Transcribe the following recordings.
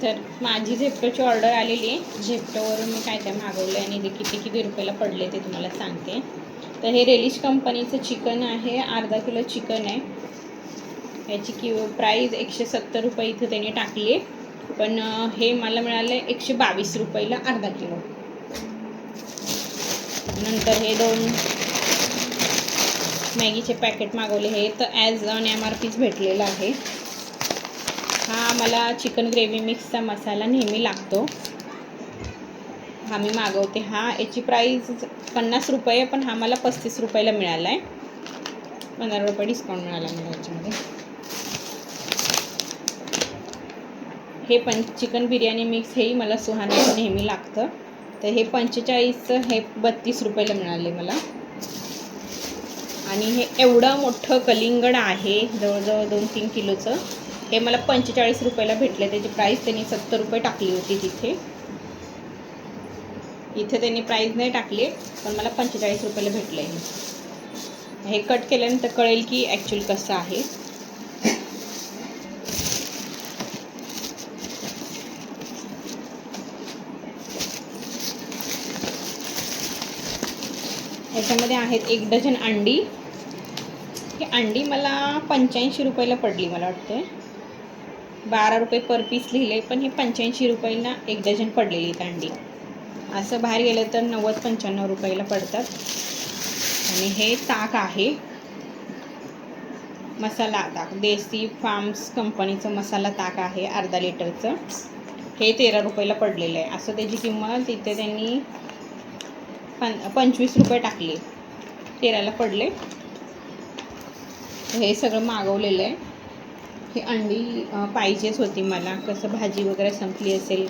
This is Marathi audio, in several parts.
तर माझी झेप्टोची ऑर्डर आलेली आहे. झेप्टोवरून मी काय काय मागवलं आणि ते किती किती रुपयाला पडले ते तुम्हाला सांगते. तर हे रेलिश कंपनीचं चिकन आहे, अर्धा किलो चिकन आहे. याची प्राईस 170 रुपये इथं त्यांनी टाकली आहे, पण हे मला मिळालं आहे 122 रुपयाला अर्धा किलो. नंतर हे 2 मॅगीचे पॅकेट मागवले, हे तर ॲज ऑन MRPच भेटलेला आहे. हा मला चिकन ग्रेव्ही मिक्सचा मसाला नेहमी लागतो, हा मी मागवते. हा याची प्राईस 50 रुपये, पण हा मला 35 रुपयाला मिळाला आहे. 15 रुपये डिस्काउंट मिळाला मला याच्यामध्ये. हे पण चिकन बिर्याणी मिक्स हेही मला सुहानाचं नेहमी लागतं. तर हे 45चं, हे 32 रुपयाला मिळाले मला. आणि हे एवढं मोठं कलिंगड आहे, जवळजवळ 2-3 किलोचं. हे मला 45 रुपयाला भेटले. त्याची प्राईस त्यांनी 70 रुपये टाकली होती तिथे. इथे त्यांनी प्राईस नाही टाकली, पण मला 45 रुपयाला भेटले. हे कट केल्यानंतर कळेल की ॲक्च्युअली कसं आहे. याच्यामध्ये आहेत 1 डझन अंडी. ही अंडी मला 85 रुपयाला पडली, मला वाटते 12 रुपये पर पीस लिहिले, पण हे 85 रुपयाला 1 डझन पडलेली आहेत अंडी. असं बाहेर गेलं तर 90-95 रुपयाला पडतात. आणि हे ताक आहे, मसाला ताक, देसी फार्म्स कंपनीचं मसाला ताक आहे, अर्धा लिटरचं. हे 13 रुपयाला पडलेलं आहे. असं त्याची किंमत तिथे त्यांनी 25 रुपये टाकले, 13ला पडले. हे सगळं मागवलेलं आहे. ही अंडी पाहिजेच होती मला, कसं भाजी वगैरे संपली असेल,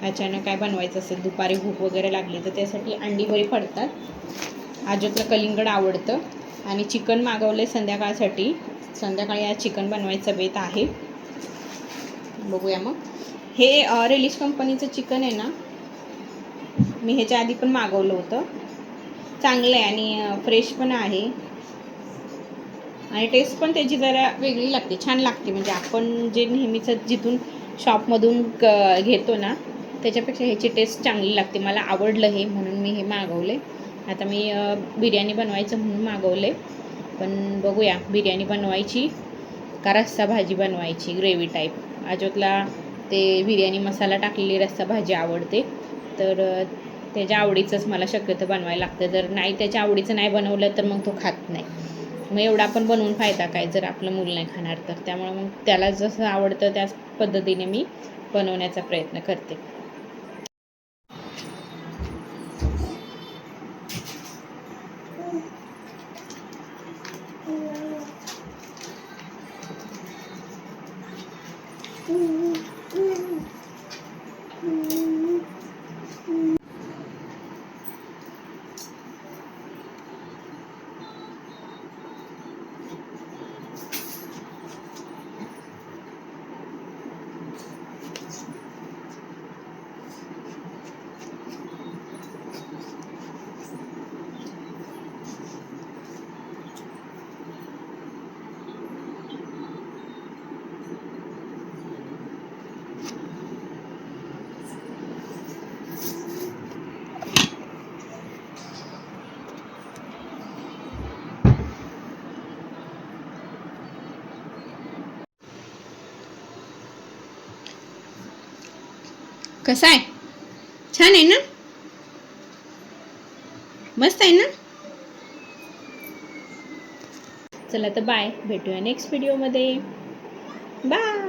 अचानक काय बनवायचं असेल, दुपारी भूक वगैरे लागली, तर त्यासाठी अंडी बरी पडतात. आजोतला कलिंगड आवडतं. आणि चिकन मागवलं आहे संध्याकाळसाठी. संध्याकाळी आज चिकन बनवायचं बेत आहे, बघूया मग. हे रेलिश कंपनीचं चिकन आहे ना, मी ह्याच्या आधी पण मागवलं होतं. चांगलं आहे आणि फ्रेश पण आहे, आणि टेस्ट पण त्याची जरा वेगळी लागते, छान लागते. म्हणजे आपण जे नेहमीचं जिथून शॉपमधून घेतो ना, त्याच्यापेक्षा ह्याची टेस्ट चांगली लागते. मला आवडलं हे, म्हणून मी हे मागवले. आता मी बिर्याणी बनवायचं म्हणून मागवले, पण बघूया बिर्याणी बनवायची का रस्सा भाजी बनवायची, ग्रेव्ही टाईप. अजोतला ते बिर्याणी मसाला टाकलेली रस्सा भाजी आवडते, तर त्याच्या आवडीचंच मला शक्यतो बनवायला लागतं. जर नाही त्याच्या आवडीचं नाही बनवलं तर मग तो खात नाही. मग एवढा पण बनवून फायदा काय, जर आपलं मूल नाही खाणार तर. त्यामुळे मग त्याला जसं आवडतं त्याच पद्धतीने मी बनवण्याचा प्रयत्न करते. कसा आहे? छान आहे ना, मस्त आहे ना. चला तर बाय, भेटूया नेक्स्ट व्हिडिओमध्ये. बाय.